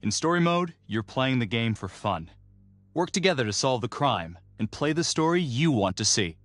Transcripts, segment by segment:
In story mode, you're playing the game for fun. Work together to solve the crime, and play the story you want to see.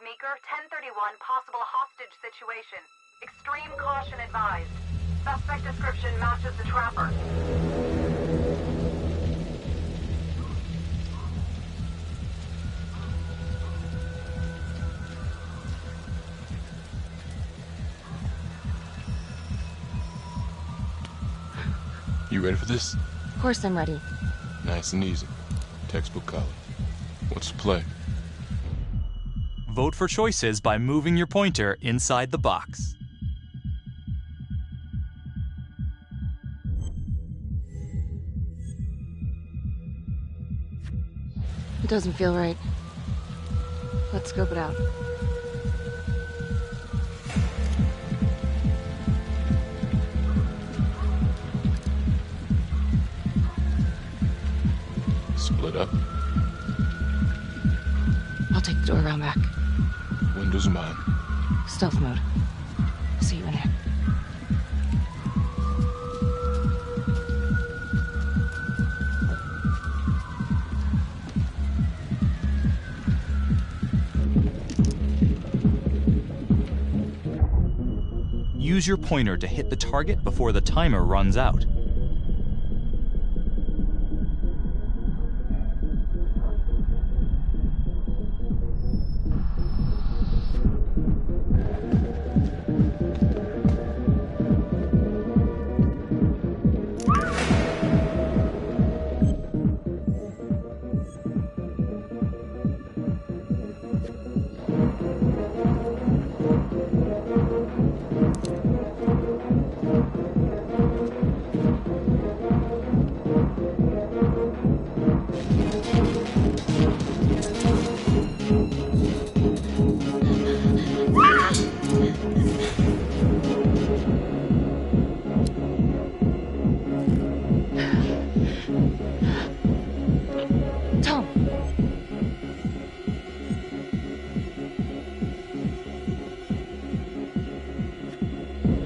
Meeker, 1031, possible hostage situation. Extreme caution advised. Suspect description matches the trapper. You ready for this? Of course I'm ready. Nice and easy. Textbook college. What's the play? Vote for choices by moving your pointer inside the box. It doesn't feel right. Let's scope it out. Split up. I'll take the door around back. Windows mine. Stealth mode. I'll see you in there. Use your pointer to hit the target before the timer runs out.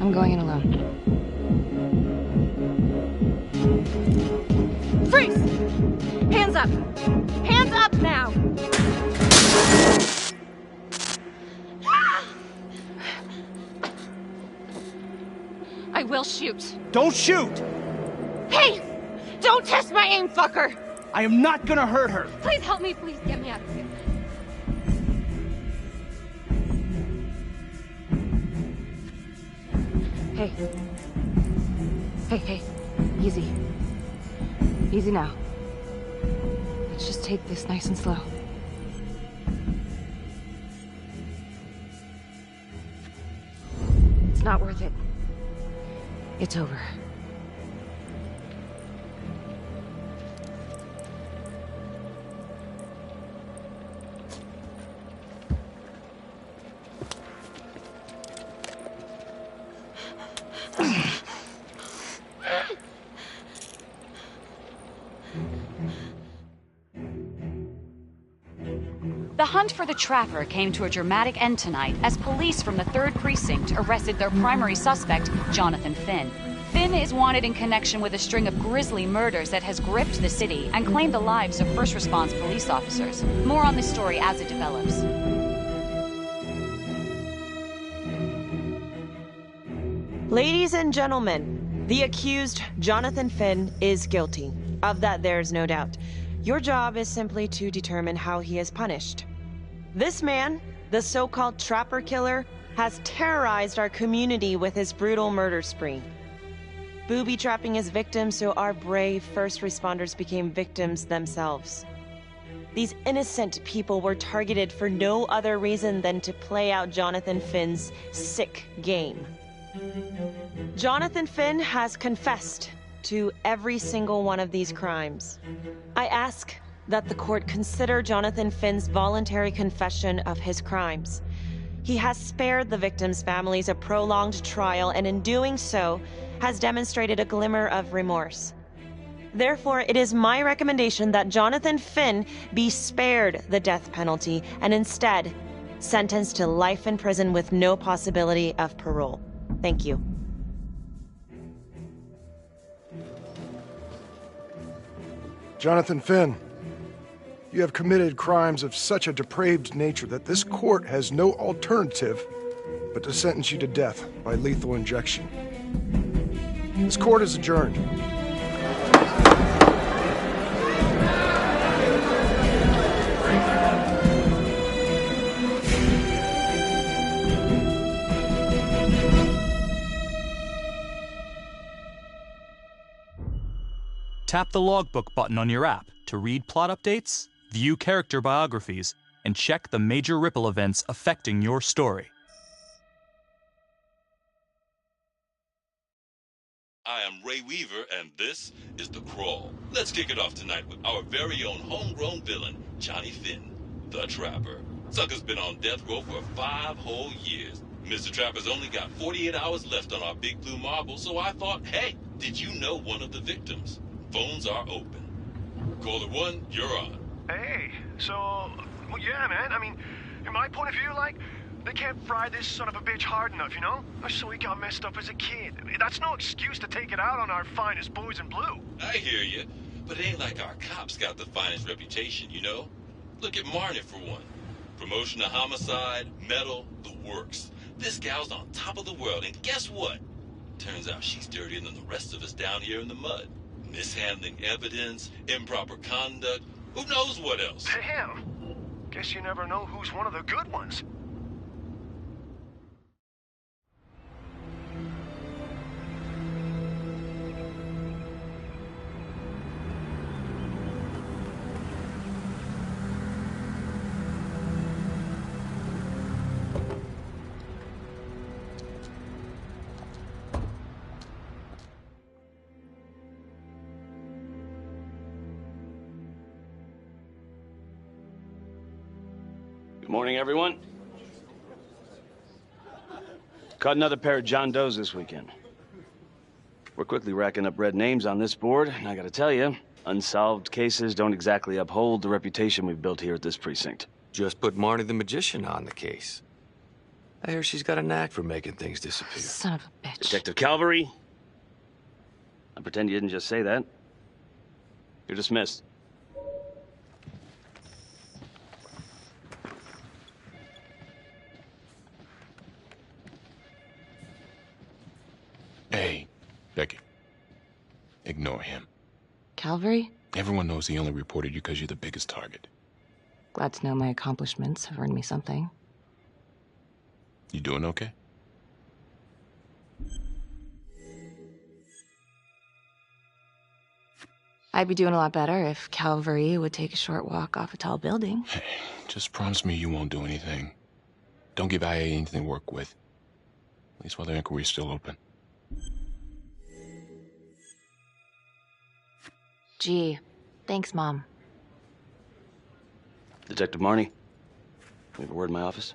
I'm going in alone. Freeze! Hands up! Hands up now! I will shoot. Don't shoot! Hey! Don't test my aim, fucker! I am not gonna hurt her! Please help me, please get me out of here. Hey. Hey. Easy. Easy now. Let's just take this nice and slow. It's not worth it. It's over. The hunt for the Trapper came to a dramatic end tonight as police from the 3rd Precinct arrested their primary suspect, Jonathan Finn. Finn is wanted in connection with a string of grisly murders that has gripped the city and claimed the lives of first response police officers. More on this story as it develops. Ladies and gentlemen, the accused, Jonathan Finn, is guilty. Of that, there's no doubt. Your job is simply to determine how he is punished. This man, the so-called Trapper Killer, has terrorized our community with his brutal murder spree. Booby-trapping his victims so our brave first responders became victims themselves. These innocent people were targeted for no other reason than to play out Jonathan Finn's sick game. Jonathan Finn has confessed to every single one of these crimes. I ask that the court consider Jonathan Finn's voluntary confession of his crimes. He has spared the victims' families a prolonged trial, and in doing so, has demonstrated a glimmer of remorse. Therefore, it is my recommendation that Jonathan Finn be spared the death penalty and instead sentenced to life in prison with no possibility of parole. Thank you. Jonathan Finn, you have committed crimes of such a depraved nature that this court has no alternative but to sentence you to death by lethal injection. This court is adjourned. Tap the logbook button on your app to read plot updates, view character biographies, and check the major ripple events affecting your story. I am Ray Weaver, and this is The Crawl. Let's kick it off tonight with our very own homegrown villain, Johnny Finn, the Trapper. Sucker's been on death row for 5 whole years. Mr. Trapper's only got 48 hours left on our big blue marble, so I thought, hey, did you know one of the victims? Phones are open. Caller 1, you're on. Hey, so, well, yeah, man. I mean, in my point of view, like, they can't fry this son of a bitch hard enough, you know? So he got messed up as a kid. I mean, that's no excuse to take it out on our finest boys in blue. I hear you, but it ain't like our cops got the finest reputation, you know? Look at Marnie for one. Promotion to homicide, medal, the works. This gal's on top of the world, and guess what? Turns out she's dirtier than the rest of us down here in the mud. Mishandling evidence, improper conduct, who knows what else? Damn. Guess you never know who's one of the good ones. Good morning, everyone. Caught another pair of John Does this weekend. We're quickly racking up red names on this board, and I gotta tell you, unsolved cases don't exactly uphold the reputation we've built here at this precinct. Just put Marnie the Magician on the case. I hear she's got a knack for making things disappear. Son of a bitch. Detective Calvary, I pretend you didn't just say that. You're dismissed. Hey, Becky. Ignore him. Calvary? Everyone knows he only reported you because you're the biggest target. Glad to know my accomplishments have earned me something. You doing okay? I'd be doing a lot better if Calvary would take a short walk off a tall building. Hey, just promise me you won't do anything. Don't give IA anything to work with. At least while the inquiry's still open. Gee, thanks, Mom. Detective Marnie, we have a word in my office.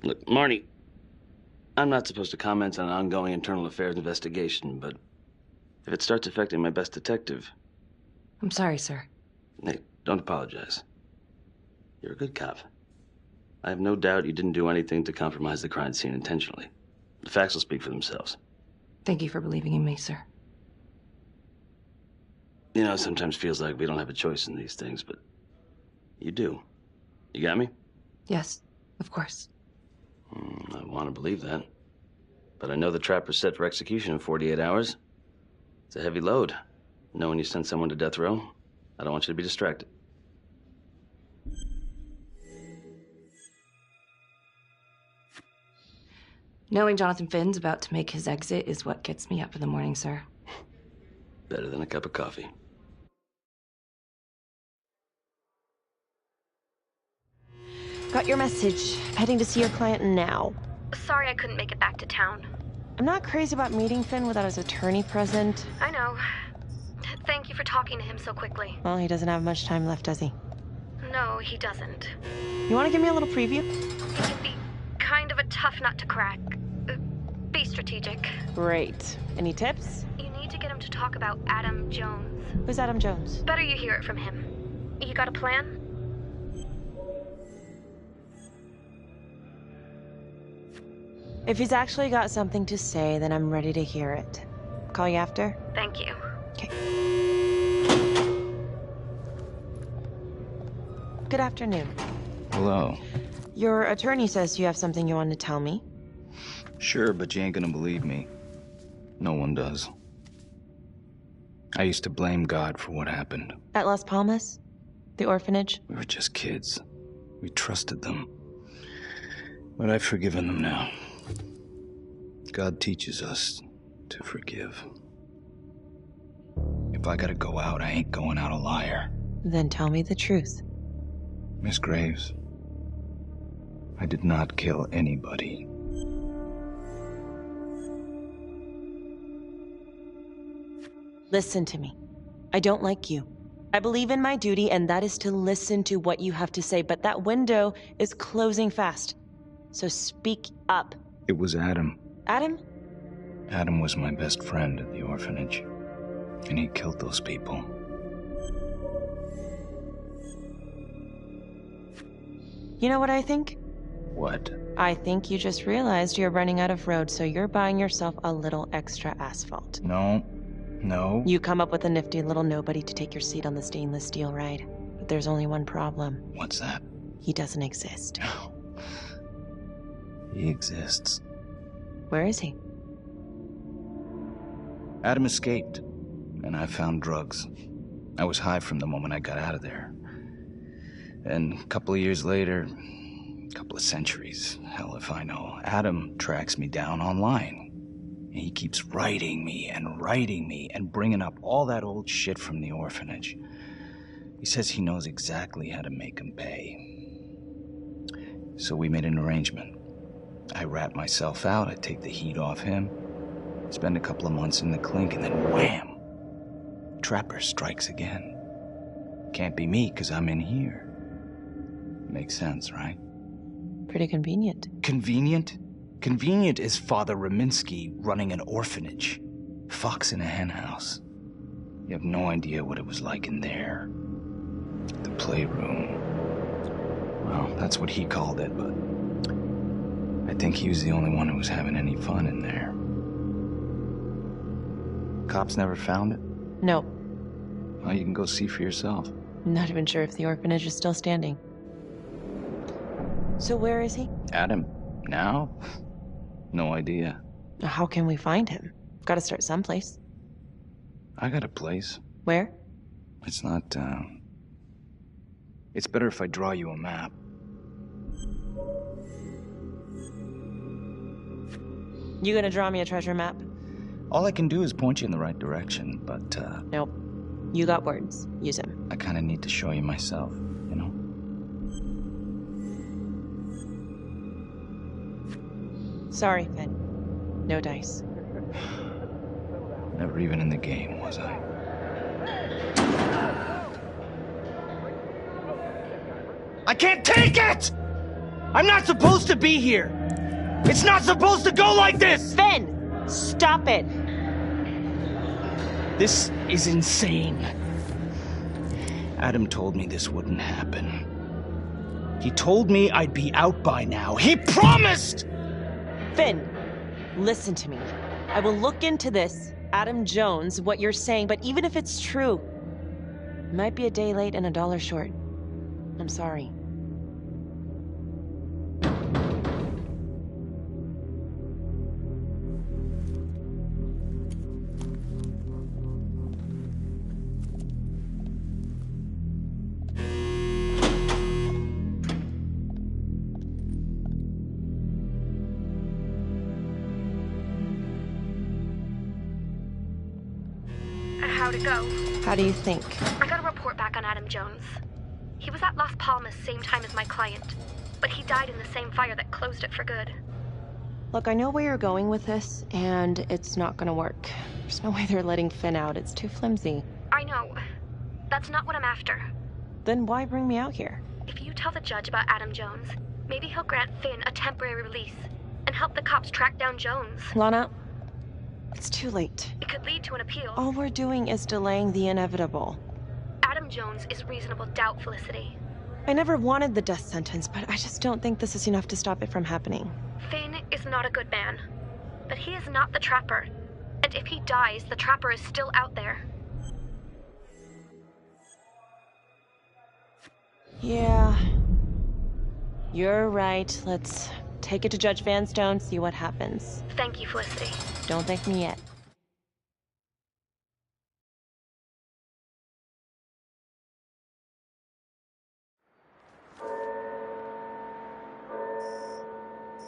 Look, Marnie, I'm not supposed to comment on an ongoing internal affairs investigation, but if it starts affecting my best detective... I'm sorry, sir. Hey, don't apologize. You're a good cop. I have no doubt you didn't do anything to compromise the crime scene intentionally. The facts will speak for themselves. Thank you for believing in me, sir. You know, it sometimes feels like we don't have a choice in these things, but you do. You got me? Yes, of course. I want to believe that. But I know the trapper's set for execution in 48 hours. It's a heavy load. Knowing you send someone to death row, I don't want you to be distracted. Knowing Jonathan Finn's about to make his exit is what gets me up in the morning, sir. Better than a cup of coffee. Got your message. Heading to see your client now. Sorry I couldn't make it back to town. I'm not crazy about meeting Finn without his attorney present. I know. Thank you for talking to him so quickly. Well, he doesn't have much time left, does he? No, he doesn't. You want to give me a little preview? He can be kind of a tough nut to crack. Be strategic. Great. Any tips? You need to get him to talk about Adam Jones. Who's Adam Jones? Better you hear it from him. You got a plan? If he's actually got something to say, then I'm ready to hear it. Call you after? Thank you. Okay. Good afternoon. Hello. Your attorney says you have something you want to tell me. Sure, but you ain't gonna believe me. No one does. I used to blame God for what happened. At Las Palmas? The orphanage? We were just kids. We trusted them. But I've forgiven them now. God teaches us to forgive. If I gotta go out, I ain't going out a liar. Then tell me the truth. Miss Graves, I did not kill anybody. Listen to me. I don't like you. I believe in my duty, and that is to listen to what you have to say, but that window is closing fast. So speak up. It was Adam. Adam? Adam was my best friend at the orphanage, and he killed those people. You know what I think? What? I think you just realized you're running out of road, so you're buying yourself a little extra asphalt. No. You come up with a nifty little nobody to take your seat on the stainless steel ride. But there's only one problem. What's that? He doesn't exist. He exists. Where is he? Adam escaped, and I found drugs. I was high from the moment I got out of there. And a couple of years later, a couple of centuries, hell if I know, Adam tracks me down online. And he keeps writing me and bringing up all that old shit from the orphanage. He says he knows exactly how to make him pay. So we made an arrangement. I rat myself out, I take the heat off him, spend a couple of months in the clink, and then wham! Trapper strikes again. Can't be me, 'cause I'm in here. Makes sense, right? Pretty convenient. Convenient? Convenient is Father Raminsky running an orphanage. Fox in a hen house. You have no idea what it was like in there. The playroom. Well, that's what he called it, but I think he was the only one who was having any fun in there. Cops never found it? No. Well, you can go see for yourself. Not even sure if the orphanage is still standing. So where is he? Adam? Now? No idea. How can we find him? Gotta start someplace. I got a place. Where? It's not, It's better if I draw you a map. You gonna draw me a treasure map? All I can do is point you in the right direction, but, Nope. You got words. Use them. I kinda need to show you myself, you know? Sorry, Finn. No dice. Never even in the game, was I? I can't take it! I'm not supposed to be here! It's not supposed to go like this! Finn! Stop it! This is insane. Adam told me this wouldn't happen. He told me I'd be out by now. He promised! Finn, listen to me. I will look into this, Adam Jones, what you're saying, but even if it's true, it might be a day late and $1 short. I'm sorry. How'd it go? How do you think? I got a report back on Adam Jones. He was at Las Palmas same time as my client, but he died in the same fire that closed it for good. Look, I know where you're going with this, and it's not gonna work. There's no way they're letting Finn out. It's too flimsy. I know. That's not what I'm after. Then why bring me out here? If you tell the judge about Adam Jones, maybe he'll grant Finn a temporary release and help the cops track down Jones. Lana, it's too late. It could lead to an appeal. All we're doing is delaying the inevitable. Adam Jones is reasonable doubt, Felicity. I never wanted the death sentence, but I just don't think this is enough to stop it from happening. Finn is not a good man, but he is not the Trapper. And if he dies, the Trapper is still out there. Yeah. You're right. Let's take it to Judge Vanstone, see what happens. Thank you, Felicity. Don't thank me yet.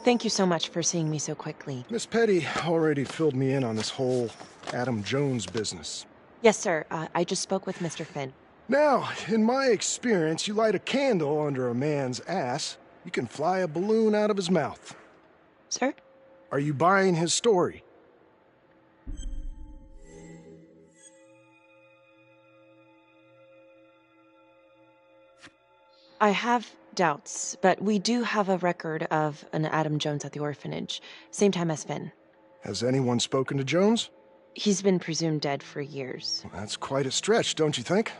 Thank you so much for seeing me so quickly. Miss Petty already filled me in on this whole Adam Jones business. Yes, sir. I just spoke with Mr. Finn. Now, in my experience, you light a candle under a man's ass, you can fly a balloon out of his mouth. Sir? Are you buying his story? I have doubts, but we do have a record of an Adam Jones at the orphanage, same time as Finn. Has anyone spoken to Jones? He's been presumed dead for years. Well, that's quite a stretch, don't you think?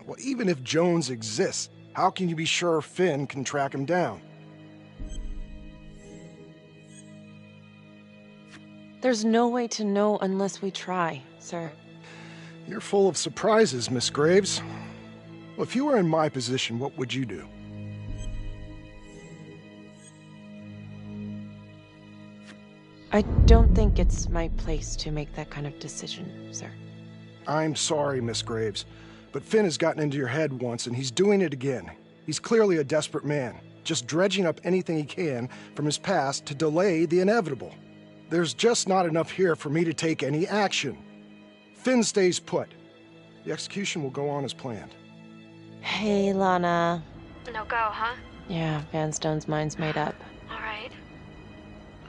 Well, even if Jones exists, how can you be sure Finn can track him down? There's no way to know unless we try, sir. You're full of surprises, Miss Graves. Well, if you were in my position, what would you do? I don't think it's my place to make that kind of decision, sir. I'm sorry, Miss Graves, but Finn has gotten into your head once, and he's doing it again. He's clearly a desperate man, just dredging up anything he can from his past to delay the inevitable. There's just not enough here for me to take any action. Finn stays put. The execution will go on as planned. Hey, Lana. No go, huh? Yeah, Vanstone's mind's made up. All right.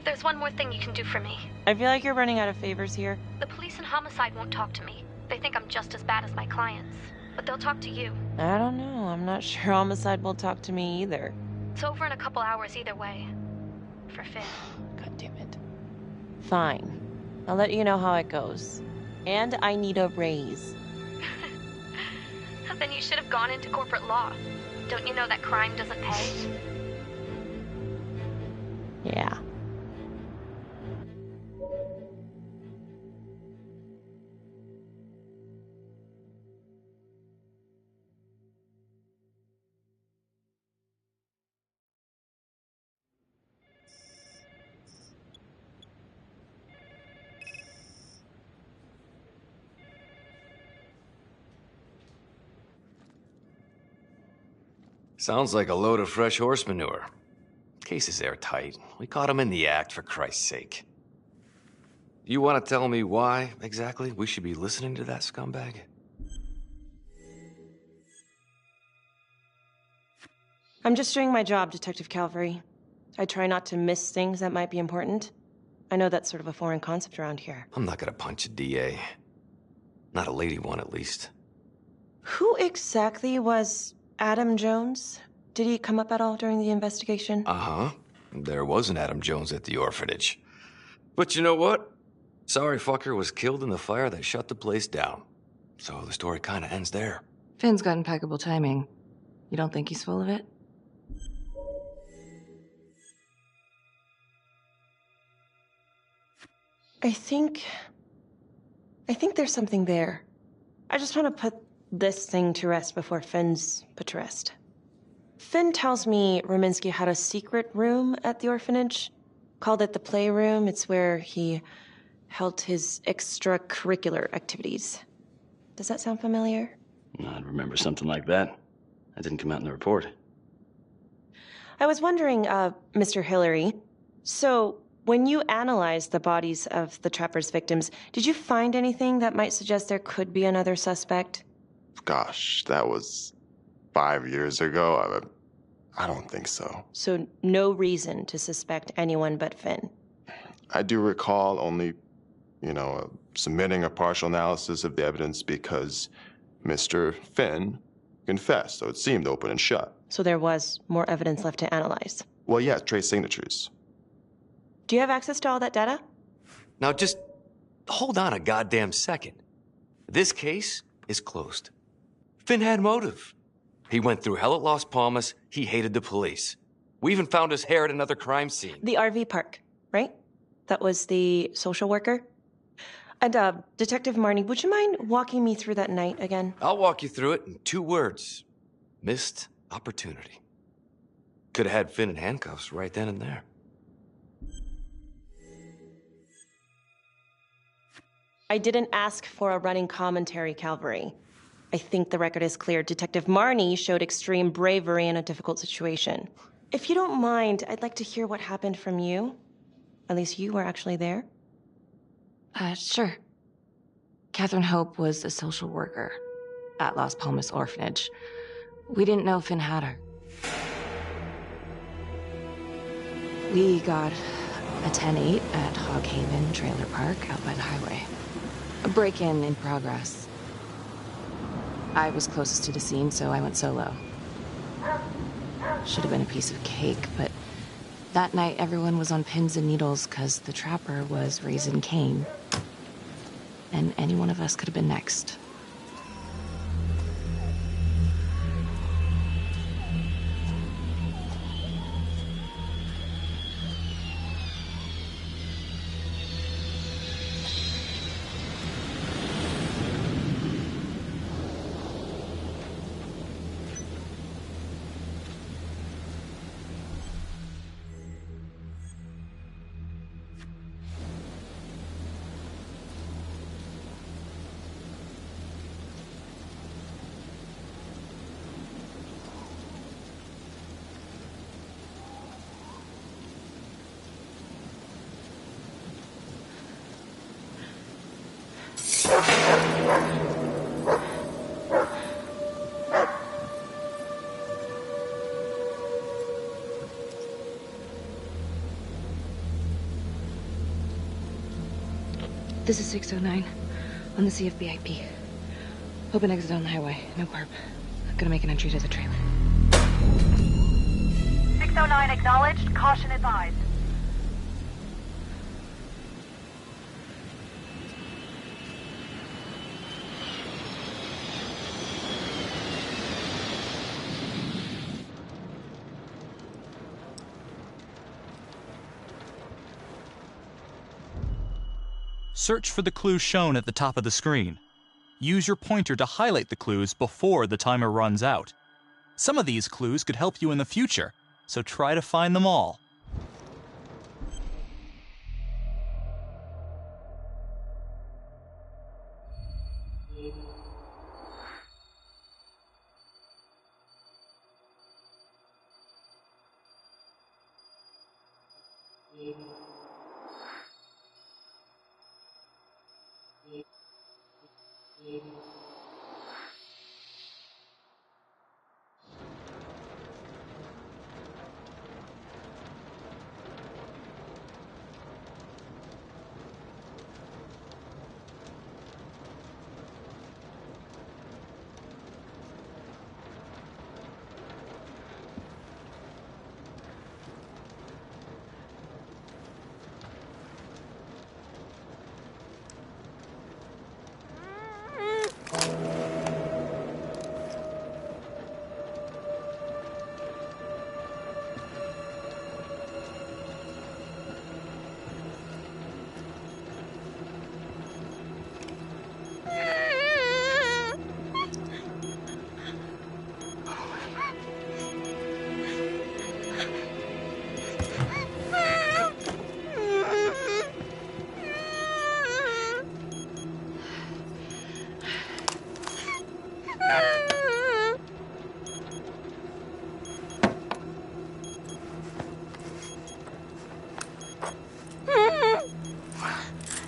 There's one more thing you can do for me. I feel like you're running out of favors here. The police and homicide won't talk to me. They think I'm just as bad as my clients. But they'll talk to you. I don't know. I'm not sure homicide will talk to me either. It's over in a couple hours either way. For Finn. God damn it. Fine. I'll let you know how it goes. And I need a raise. Then you should have gone into corporate law. Don't you know that crime doesn't pay? Yeah. Sounds like a load of fresh horse manure. Case is airtight. We caught him in the act, for Christ's sake. You want to tell me why, exactly, we should be listening to that scumbag? I'm just doing my job, Detective Calvary. I try not to miss things that might be important. I know that's sort of a foreign concept around here. I'm not gonna punch a DA. Not a lady one, at least. Who exactly was Adam Jones? Did he come up at all during the investigation? Uh-huh. There was an Adam Jones at the orphanage. But you know what? Sorry fucker was killed in the fire that shut the place down. So the story kinda ends there. Finn's got impeccable timing. You don't think he's full of it? I think there's something there. I just want to put this thing to rest before Finn's put to rest. Finn tells me Rominsky had a secret room at the orphanage. Called it the playroom. It's where he held his extracurricular activities. Does that sound familiar? I'd remember something like that. That didn't come out in the report. I was wondering, Mr. Hillary, so when you analyzed the bodies of the Trapper's victims, did you find anything that might suggest there could be another suspect? Gosh, that was 5 years ago. I don't think so. So no reason to suspect anyone but Finn? I do recall only, submitting a partial analysis of the evidence because Mr. Finn confessed, so it seemed open and shut. So there was more evidence left to analyze? Well, yeah, trace signatures. Do you have access to all that data? Now just hold on a goddamn second. This case is closed. Finn had motive. He went through hell at Las Palmas. He hated the police. We even found his hair at another crime scene. The RV park, right? That was the social worker? And, Detective Marnie, would you mind walking me through that night again? I'll walk you through it in 2 words. Missed opportunity. Could have had Finn in handcuffs right then and there. I didn't ask for a running commentary, Calvary. I think the record is clear. Detective Marnie showed extreme bravery in a difficult situation. If you don't mind, I'd like to hear what happened from you. At least you were actually there. Sure. Catherine Hope was a social worker at Las Palmas Orphanage. We didn't know Finn had her. We got a 10-8 at Hog Haven Trailer Park out by the highway. A break-in in progress. I was closest to the scene, so I went solo. Should have been a piece of cake, but that night everyone was on pins and needles because the Trapper was raising Cain. And any one of us could have been next. This is 609 on the CFBIP. Open exit on the highway. No perp. Gonna make an entry to the trailer. 609 acknowledged. Caution advised. Search for the clues shown at the top of the screen. Use your pointer to highlight the clues before the timer runs out. Some of these clues could help you in the future, so try to find them all.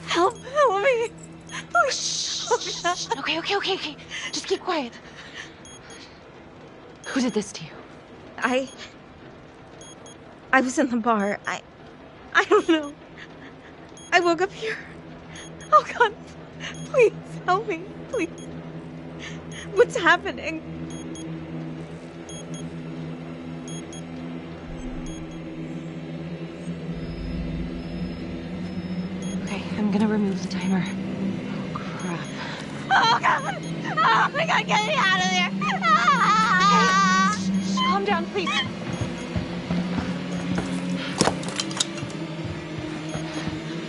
Help me. Oh, shh. Okay. Just keep quiet. Who did this to you? I was in the bar. I don't know. I woke up here. Oh, God. Please, help me. Please. What's happening? Okay, I'm gonna remove the timer. Oh, crap. Oh, God. Oh, my God, get me out of there. Ah! Okay. Shh, calm down, please.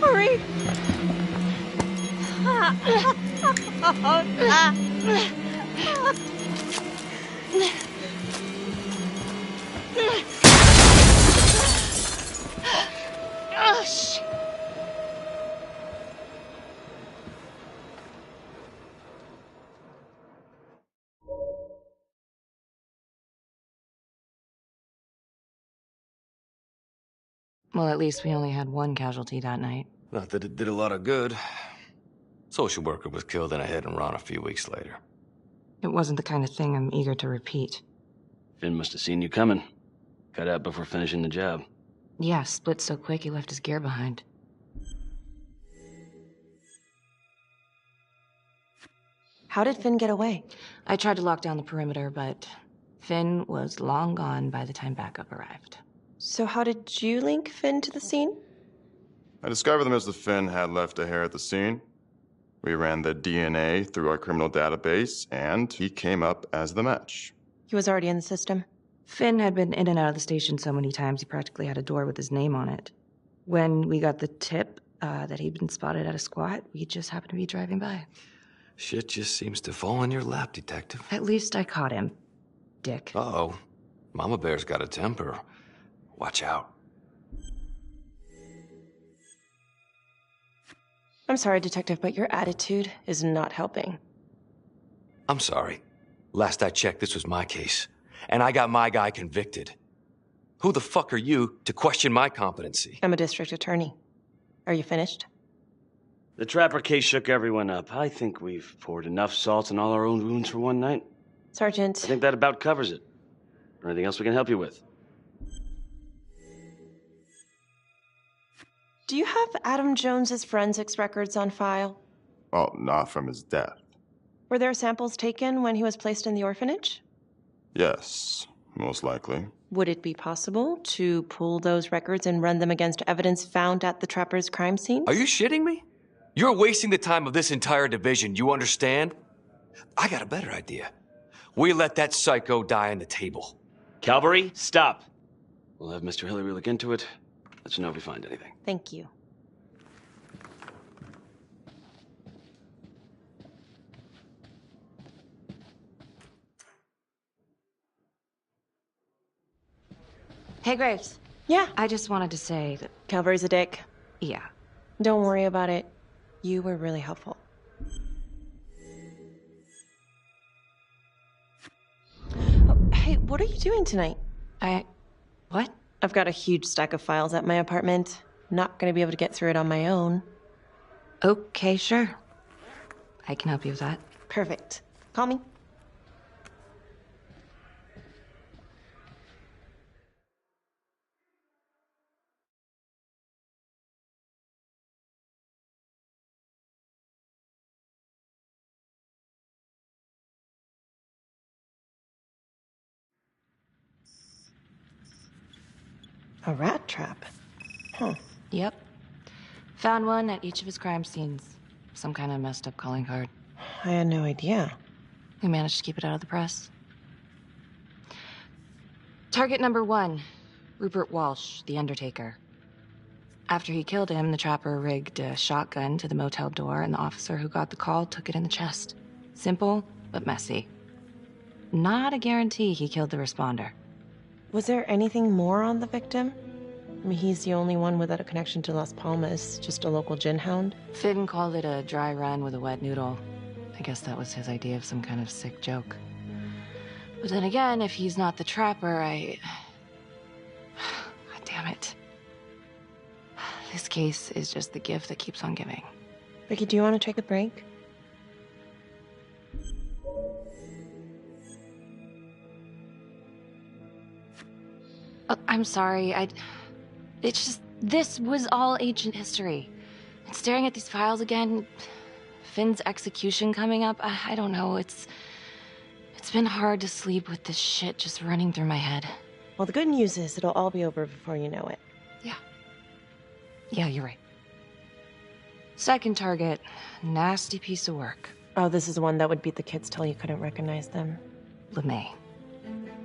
Hurry. Oh, shit. Well, at least we only had one casualty that night. Not that it did a lot of good. Social worker was killed in a hit-and-run a few weeks later. It wasn't the kind of thing I'm eager to repeat. Finn must have seen you coming. Got out before finishing the job. Yeah, split so quick he left his gear behind. How did Finn get away? I tried to lock down the perimeter, but Finn was long gone by the time backup arrived. So how did you link Finn to the scene? I discovered that Mr. Finn had left a hair at the scene. We ran the DNA through our criminal database, and he came up as the match. He was already in the system. Finn had been in and out of the station so many times he practically had a door with his name on it. When we got the tip that he'd been spotted at a squat, we just happened to be driving by. Shit just seems to fall in your lap, Detective. At least I caught him, dick. Uh-oh. Mama Bear's got a temper. Watch out. I'm sorry, Detective, but your attitude is not helping. I'm sorry. Last I checked, this was my case. And I got my guy convicted. Who the fuck are you to question my competency? I'm a district attorney. Are you finished? The Trapper case shook everyone up. I think we've poured enough salt in all our own wounds for one night. Sergeant. I think that about covers it. Anything else we can help you with? Do you have Adam Jones's forensics records on file? Well, not from his death. Were there samples taken when he was placed in the orphanage? Yes, most likely. Would it be possible to pull those records and run them against evidence found at the Trapper's crime scene? Are you shitting me? You're wasting the time of this entire division, you understand? I got a better idea. We let that psycho die on the table. Calvary, stop. We'll have Mr. Hillary look into it. Let you know if we find anything. Thank you. Hey, Graves. Yeah? I just wanted to say that... Calvary's a dick. Yeah. Don't worry about it. You were really helpful. Oh, hey, what are you doing tonight? What? I've got a huge stack of files at my apartment. Not gonna be able to get through it on my own. Okay, sure. I can help you with that. Perfect. Call me. A rat trap? Huh. Yep. Found one at each of his crime scenes. Some kind of messed up calling card. I had no idea. We managed to keep it out of the press. Target number 1, Rupert Walsh, the Undertaker. After he killed him, the trapper rigged a shotgun to the motel door, and the officer who got the call took it in the chest. Simple, but messy. Not a guarantee he killed the responder. Was there anything more on the victim? I mean, he's the only one without a connection to Las Palmas, just a local gin hound. Finn called it a dry run with a wet noodle. I guess that was his idea of some kind of sick joke. But then again, if he's not the trapper, God damn it. This case is just the gift that keeps on giving. Vicky, do you want to take a break? I'm sorry, it's just, this was all ancient history. And staring at these files again, Finn's execution coming up, I don't know, it's been hard to sleep with this shit just running through my head. Well, the good news is it'll all be over before you know it. Yeah, you're right. Second target, nasty piece of work. Oh, this is the one that would beat the kids till you couldn't recognize them. LeMay.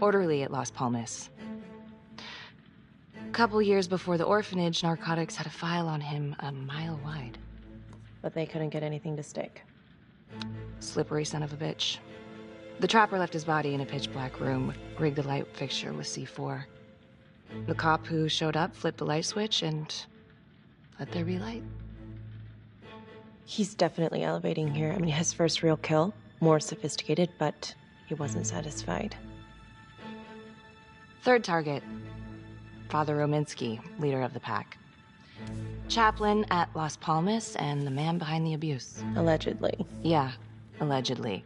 Orderly at Las Palmas. A couple years before the orphanage, narcotics had a file on him a mile wide. But they couldn't get anything to stick. Slippery son of a bitch. The trapper left his body in a pitch-black room, rigged the light fixture with C4. The cop who showed up flipped the light switch and let there be light. He's definitely elevating here. I mean, his first real kill, more sophisticated, but he wasn't satisfied. Third target, Father Rominsky, leader of the pack. Chaplain at Las Palmas and the man behind the abuse. Allegedly. Yeah, allegedly.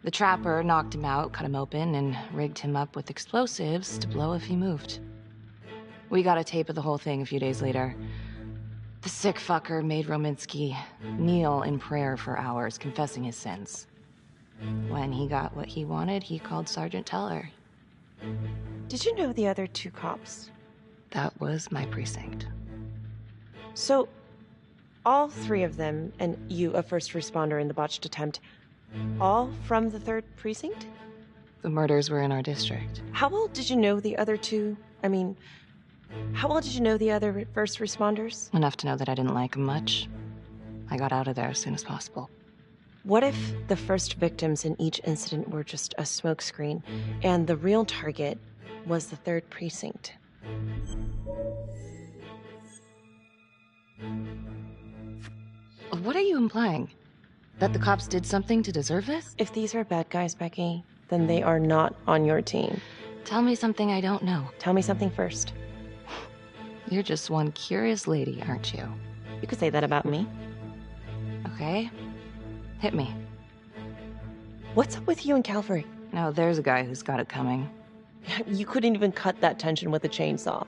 The trapper knocked him out, cut him open, and rigged him up with explosives to blow if he moved. We got a tape of the whole thing a few days later. The sick fucker made Rominsky kneel in prayer for hours, confessing his sins. When he got what he wanted, he called Sergeant Teller. Did you know the other 2 cops? That was my precinct. So, all 3 of them, and you, a first responder in the botched attempt, all from the 3rd precinct? The murders were in our district. How well did you know the other 2? I mean, how well did you know the other first responders? Enough to know that I didn't like them much. I got out of there as soon as possible. What if the first victims in each incident were just a smokescreen, and the real target was the 3rd precinct? What are you implying? That the cops did something to deserve this? If these are bad guys, Becky, then they are not on your team. Tell me something I don't know. Tell me something first. You're just one curious lady, aren't you? You could say that about me. Okay. Hit me. What's up with you and Calvary? No, there's a guy who's got it coming. You couldn't even cut that tension with a chainsaw.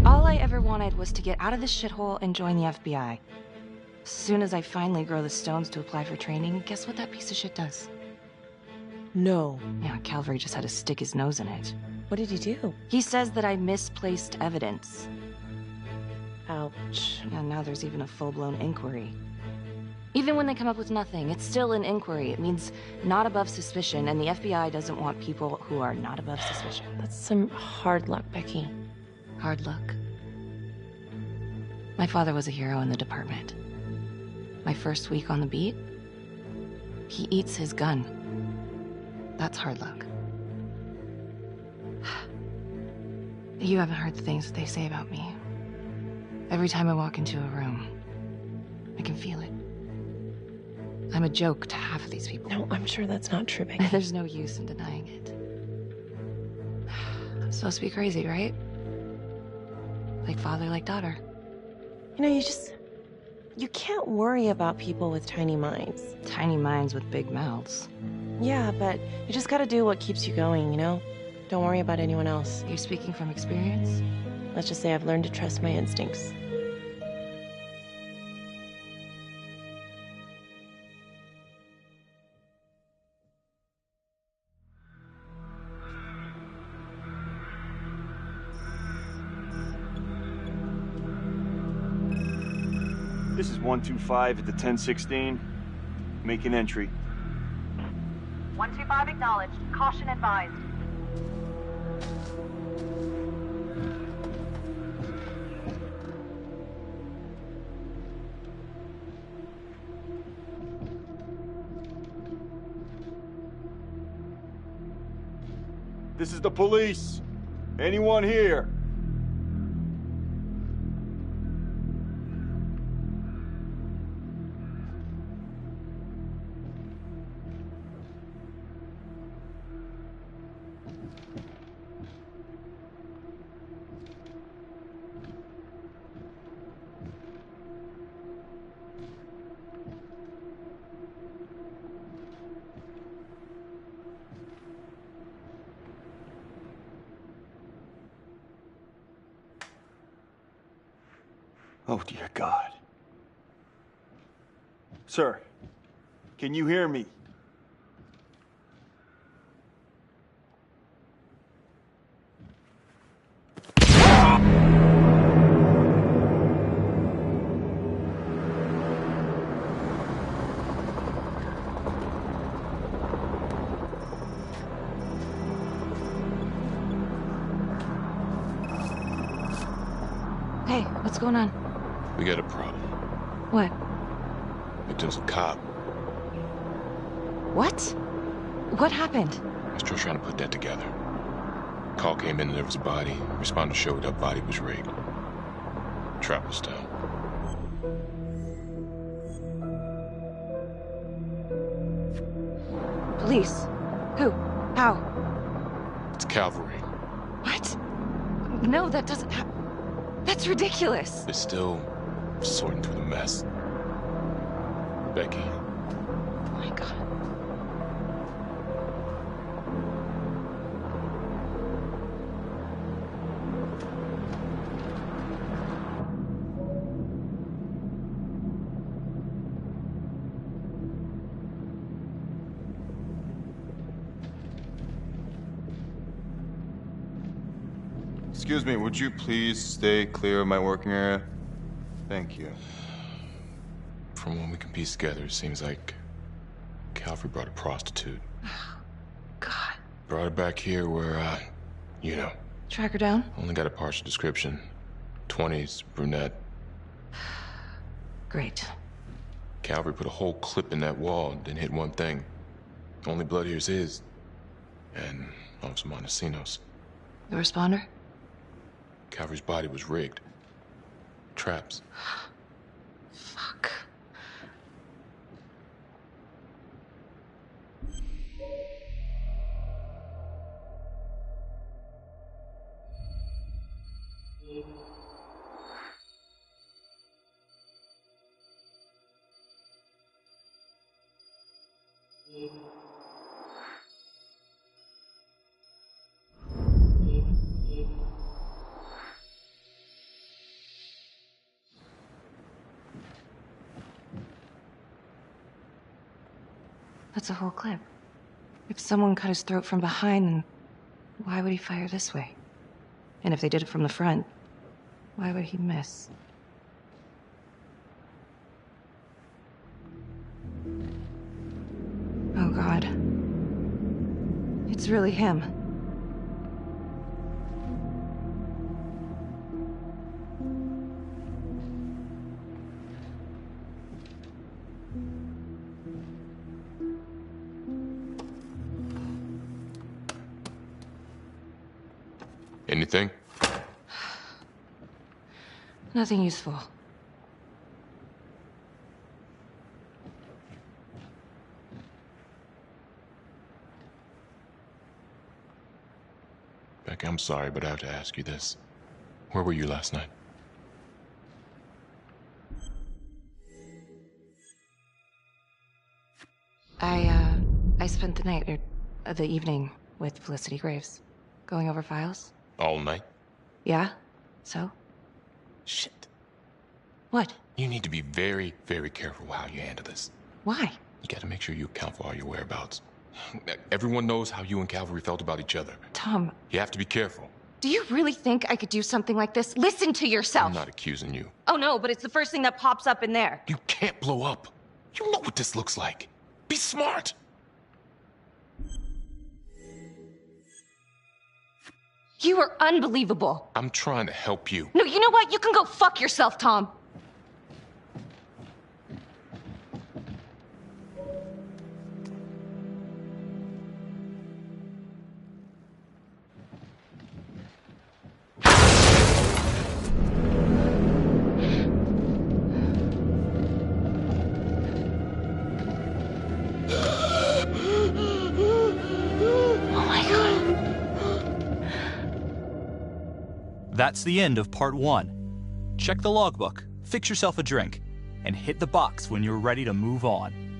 All I ever wanted was to get out of this shithole and join the FBI. As soon as I finally grow the stones to apply for training, guess what that piece of shit does? No. Yeah, Calvary just had to stick his nose in it. What did he do? He says that I misplaced evidence. Ouch. And now there's even a full-blown inquiry. Even when they come up with nothing, it's still an inquiry. It means not above suspicion, and the FBI doesn't want people who are not above suspicion. That's some hard luck, Becky. Hard luck. My father was a hero in the department. My first week on the beat, he eats his gun. That's hard luck. You haven't heard the things that they say about me. Every time I walk into a room, I can feel it. I'm a joke to half of these people. No, I'm sure that's not true, Becky. There's no use in denying it. Supposed to be crazy, right? Like father, like daughter. You know, you can't worry about people with tiny minds. Tiny minds with big mouths. Yeah, but you just gotta do what keeps you going, you know? Don't worry about anyone else. You're speaking from experience? Let's just say I've learned to trust my instincts. This is 125 at the 1016. Making entry. 125 acknowledged. Caution advised. This is the police. Anyone here? Oh, dear God. Sir, can you hear me? Hey, what's going on? We got a problem. What? Victim's a cop. What? What happened? I was still trying to put that together. Call came in and there was a body. Responder showed up, body was rigged. Trap was down. Police? Who? How? It's cavalry. What? No, that doesn't that's ridiculous. They're still sorting through the mess. Becky. Oh my God. Excuse me, would you please stay clear of my working area? Thank you. From what we can piece together, it seems like Calvary brought a prostitute. God. Brought her back here where, you know. Track her down? Only got a partial description. 20s, brunette. Great. Calvary put a whole clip in that wall, didn't hit one thing. Only blood here's his. And Officer Montesinos. The responder? Calvary's body was rigged. Traps. Fuck. That's a whole clip. If someone cut his throat from behind, then why would he fire this way? And if they did it from the front, why would he miss? Oh, God. It's really him. Anything? Nothing useful. Becky, I'm sorry, but I have to ask you this. Where were you last night? I spent the night, or the evening, with Felicity Graves. Going over files. All night? Yeah? So? Shit. What? You need to be very, very careful how you handle this. Why? You gotta make sure you account for all your whereabouts. Everyone knows how you and Calvary felt about each other. Tom. You have to be careful. Do you really think I could do something like this? Listen to yourself! I'm not accusing you. Oh no, but it's the first thing that pops up in there. You can't blow up. You know what this looks like. Be smart. You are unbelievable. I'm trying to help you. No, you know what? You can go fuck yourself, Tom. That's the end of part 1. Check the logbook, fix yourself a drink, and hit the box when you're ready to move on.